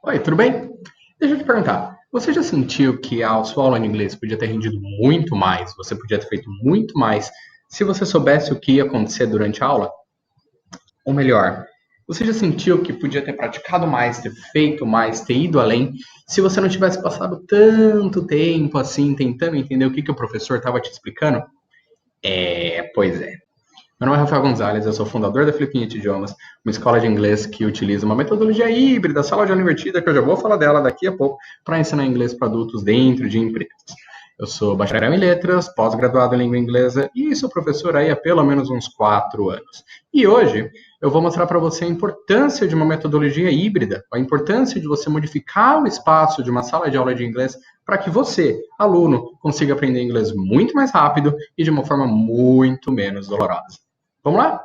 Oi, tudo bem? Deixa eu te perguntar, você já sentiu que a sua aula de inglês podia ter rendido muito mais, você podia ter feito muito mais se você soubesse o que ia acontecer durante a aula? Ou melhor, você já sentiu que podia ter praticado mais, ter feito mais, ter ido além, se você não tivesse passado tanto tempo assim tentando entender o que o professor estava te explicando? Pois é. Meu nome é Rafael Gonzalez, eu sou fundador da Flipinhit Idiomas, uma escola de inglês que utiliza uma metodologia híbrida, sala de aula invertida, que eu já vou falar dela daqui a pouco, para ensinar inglês para adultos dentro de empresas. Eu sou bacharel em letras, pós-graduado em língua inglesa e sou professor aí há pelo menos uns 4 anos. E hoje eu vou mostrar para você a importância de uma metodologia híbrida, a importância de você modificar o espaço de uma sala de aula de inglês para que você, aluno, consiga aprender inglês muito mais rápido e de uma forma muito menos dolorosa. Vamos lá?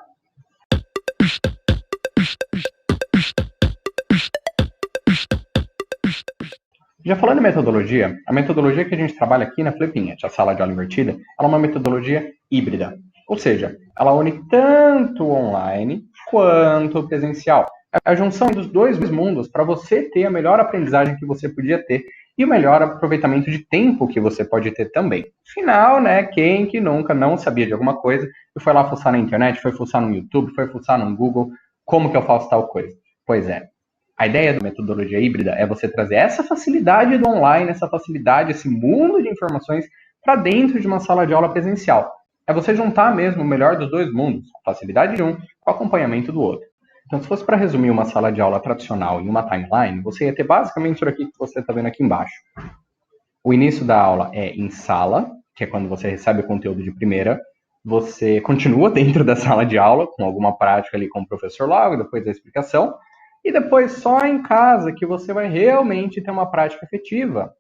Já falando em metodologia, a metodologia que a gente trabalha aqui na Flipinhit, a sala de aula invertida, ela é uma metodologia híbrida. Ou seja, ela une tanto online quanto presencial. É a junção dos dois mundos para você ter a melhor aprendizagem que você podia ter e o melhor aproveitamento de tempo que você pode ter também. Afinal, né, quem que nunca não sabia de alguma coisa e foi lá fuçar na internet, foi fuçar no YouTube, foi fuçar no Google, como que eu faço tal coisa? Pois é, a ideia da metodologia híbrida é você trazer essa facilidade do online, essa facilidade, esse mundo de informações para dentro de uma sala de aula presencial. É você juntar mesmo o melhor dos dois mundos, a facilidade de um com o acompanhamento do outro. Então, se fosse para resumir uma sala de aula tradicional em uma timeline, você ia ter basicamente isso aqui que você está vendo aqui embaixo. O início da aula é em sala, que é quando você recebe o conteúdo de primeira. Você continua dentro da sala de aula, com alguma prática ali com o professor logo, depois da explicação. E depois só em casa que você vai realmente ter uma prática efetiva.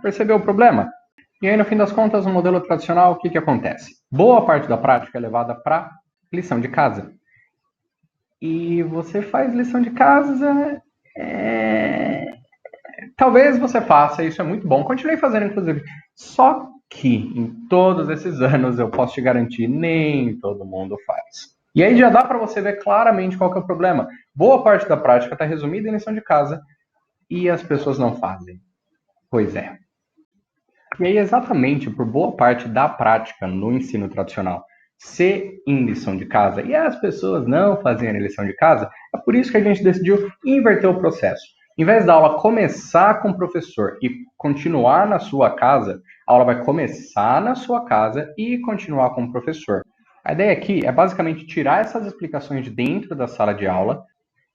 Percebeu o problema? E aí, no fim das contas, no modelo tradicional, o que acontece? Boa parte da prática é levada para lição de casa. E você faz lição de casa... Talvez você faça, isso é muito bom. Continuei fazendo, inclusive. Só que, em todos esses anos, eu posso te garantir, nem todo mundo faz. E aí já dá para você ver claramente qual que é o problema. Boa parte da prática está resumida em lição de casa e as pessoas não fazem. Pois é. E aí, exatamente por boa parte da prática no ensino tradicional ser em lição de casa e as pessoas não fazerem lição de casa, é por isso que a gente decidiu inverter o processo. Em vez da aula começar com o professor e continuar na sua casa, a aula vai começar na sua casa e continuar com o professor. A ideia aqui é basicamente tirar essas explicações de dentro da sala de aula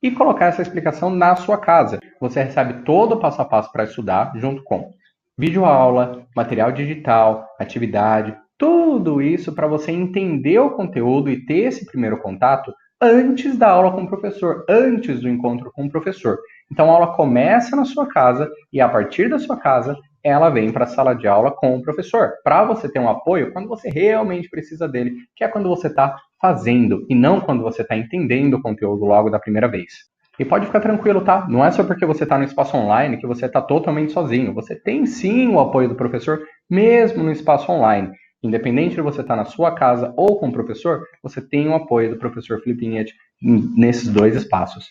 e colocar essa explicação na sua casa. Você recebe todo o passo a passo para estudar, junto com videoaula, material digital, atividade, tudo isso para você entender o conteúdo e ter esse primeiro contato antes da aula com o professor, antes do encontro com o professor. Então a aula começa na sua casa e a partir da sua casa ela vem para a sala de aula com o professor, para você ter um apoio quando você realmente precisa dele, que é quando você está fazendo e não quando você está entendendo o conteúdo logo da primeira vez. E pode ficar tranquilo, tá? Não é só porque você está no espaço online que você está totalmente sozinho. Você tem sim o apoio do professor, mesmo no espaço online. Independente de você estar na sua casa ou com o professor, você tem o apoio do professor Flipinhit nesses dois espaços.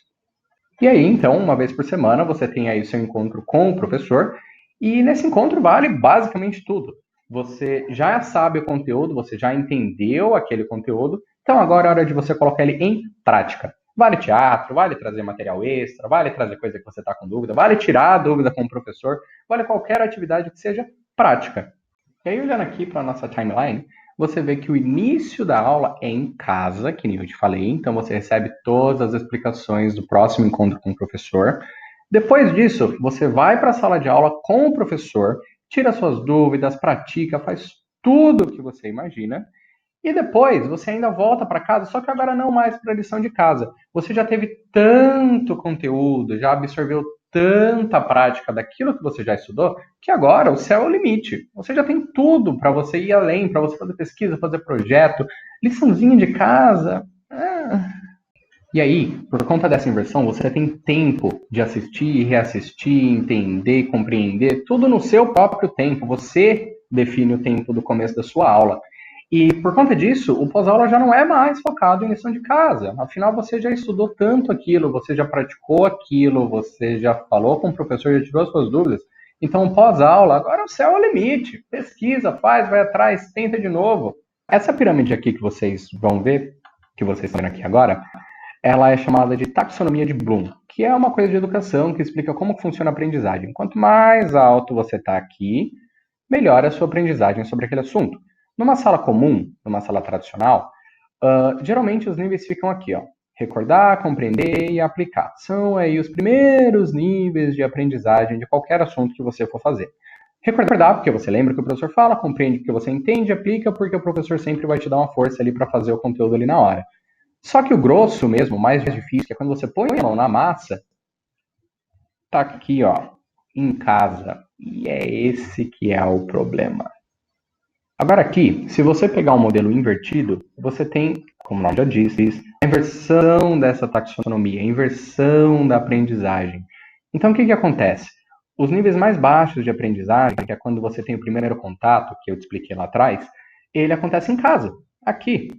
E aí, então, uma vez por semana, você tem aí o seu encontro com o professor, e nesse encontro vale basicamente tudo. Você já sabe o conteúdo, você já entendeu aquele conteúdo, então agora é hora de você colocar ele em prática. Vale teatro, vale trazer material extra, vale trazer coisa que você está com dúvida, vale tirar a dúvida com o professor, vale qualquer atividade que seja prática. E aí, olhando aqui para a nossa timeline, você vê que o início da aula é em casa, que nem eu te falei, então você recebe todas as explicações do próximo encontro com o professor. Depois disso, você vai para a sala de aula com o professor, tira suas dúvidas, pratica, faz tudo o que você imagina. E depois você ainda volta para casa, só que agora não mais para a lição de casa. Você já teve tanto conteúdo, já absorveu tanta prática daquilo que você já estudou, que agora o céu é o limite. Você já tem tudo para você ir além, para você fazer pesquisa, fazer projeto, liçãozinha de casa. E aí, por conta dessa inversão, você tem tempo de assistir, reassistir, entender, compreender, tudo no seu próprio tempo. Você define o tempo do começo da sua aula. E por conta disso, o pós-aula já não é mais focado em lição de casa. Afinal, você já estudou tanto aquilo, você já praticou aquilo, você já falou com o professor, já tirou as suas dúvidas. Então, o pós-aula, agora o céu é o limite. Pesquisa, faz, vai atrás, tenta de novo. Essa pirâmide aqui que vocês vão ver, que vocês estão vendo aqui agora, ela é chamada de taxonomia de Bloom, que é uma coisa de educação que explica como funciona a aprendizagem. Quanto mais alto você está aqui, melhor é a sua aprendizagem sobre aquele assunto. Numa sala comum, numa sala tradicional, geralmente os níveis ficam aqui, ó. Recordar, compreender e aplicar. São aí os primeiros níveis de aprendizagem de qualquer assunto que você for fazer. Recordar, porque você lembra o que o professor fala, compreende porque você entende, aplica porque o professor sempre vai te dar uma força ali para fazer o conteúdo ali na hora. Só que o grosso mesmo, o mais difícil, que é quando você põe a mão na massa, tá aqui, ó, em casa. E é esse que é o problema. Agora aqui, se você pegar um modelo invertido, você tem, como o nome já diz, a inversão dessa taxonomia, a inversão da aprendizagem. Então, o que acontece? Os níveis mais baixos de aprendizagem, que é quando você tem o primeiro contato, que eu te expliquei lá atrás, ele acontece em casa, aqui.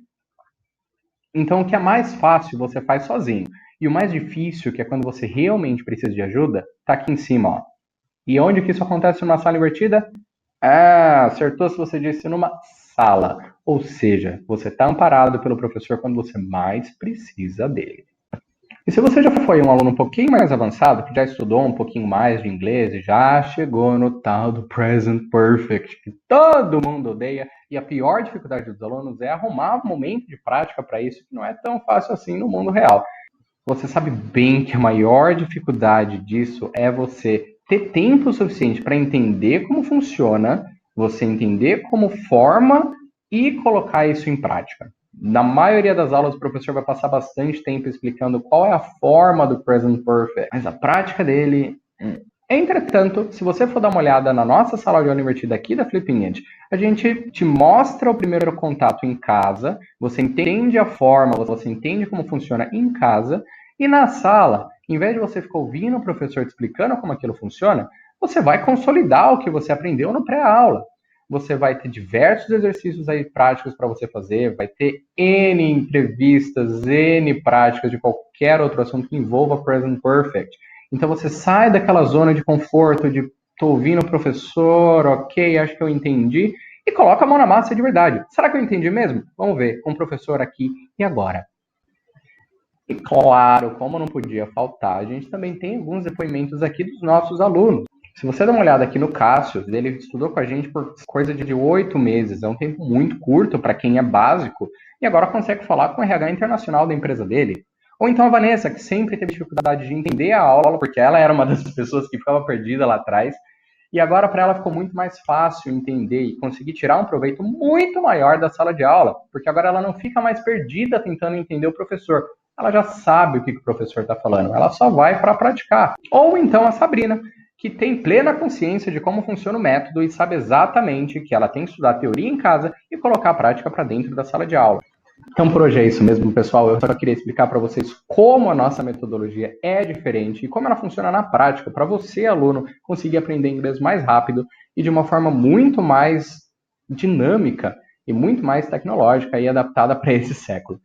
Então, o que é mais fácil, você faz sozinho. E o mais difícil, que é quando você realmente precisa de ajuda, está aqui em cima, ó. E onde que isso acontece numa sala invertida? Ah, acertou se você disse numa sala. Ou seja, você está amparado pelo professor quando você mais precisa dele. E se você já foi um aluno um pouquinho mais avançado, que já estudou um pouquinho mais de inglês e já chegou no tal do present perfect, que todo mundo odeia, e a pior dificuldade dos alunos é arrumar um momento de prática para isso, que não é tão fácil assim no mundo real. Você sabe bem que a maior dificuldade disso é você ter tempo suficiente para entender como funciona, você entender como forma e colocar isso em prática. Na maioria das aulas, o professor vai passar bastante tempo explicando qual é a forma do present perfect, mas a prática dele... Entretanto, se você for dar uma olhada na nossa sala de aula invertida aqui da Flipping Edge, a gente te mostra o primeiro contato em casa, você entende a forma, você entende como funciona em casa, e na sala, em vez de você ficar ouvindo o professor te explicando como aquilo funciona, você vai consolidar o que você aprendeu no pré-aula. Você vai ter diversos exercícios aí práticos para você fazer, vai ter N entrevistas, N práticas de qualquer outro assunto que envolva Present Perfect. Então você sai daquela zona de conforto, de tô ouvindo o professor, ok, acho que eu entendi, e coloca a mão na massa de verdade. Será que eu entendi mesmo? Vamos ver, com o professor aqui e agora. E claro, como não podia faltar, a gente também tem alguns depoimentos aqui dos nossos alunos. Se você dá uma olhada aqui no Cássio, ele estudou com a gente por coisa de 8 meses, é um tempo muito curto para quem é básico, e agora consegue falar com o RH internacional da empresa dele. Ou então a Vanessa, que sempre teve dificuldade de entender a aula, porque ela era uma das pessoas que ficava perdida lá atrás, e agora para ela ficou muito mais fácil entender e conseguir tirar um proveito muito maior da sala de aula, porque agora ela não fica mais perdida tentando entender o professor. Ela já sabe o que o professor está falando, ela só vai para praticar. Ou então a Sabrina, que tem plena consciência de como funciona o método e sabe exatamente que ela tem que estudar teoria em casa e colocar a prática para dentro da sala de aula. Então, por hoje é isso mesmo, pessoal. Eu só queria explicar para vocês como a nossa metodologia é diferente e como ela funciona na prática, para você, aluno, conseguir aprender inglês mais rápido e de uma forma muito mais dinâmica e muito mais tecnológica e adaptada para esse século.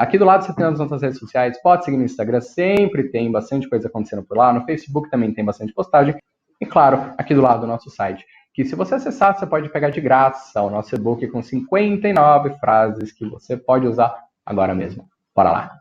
Aqui do lado você tem as nossas redes sociais, pode seguir no Instagram, sempre tem bastante coisa acontecendo por lá, no Facebook também tem bastante postagem, e claro, aqui do lado do nosso site, que se você acessar, você pode pegar de graça o nosso e-book com 59 frases que você pode usar agora mesmo. Bora lá!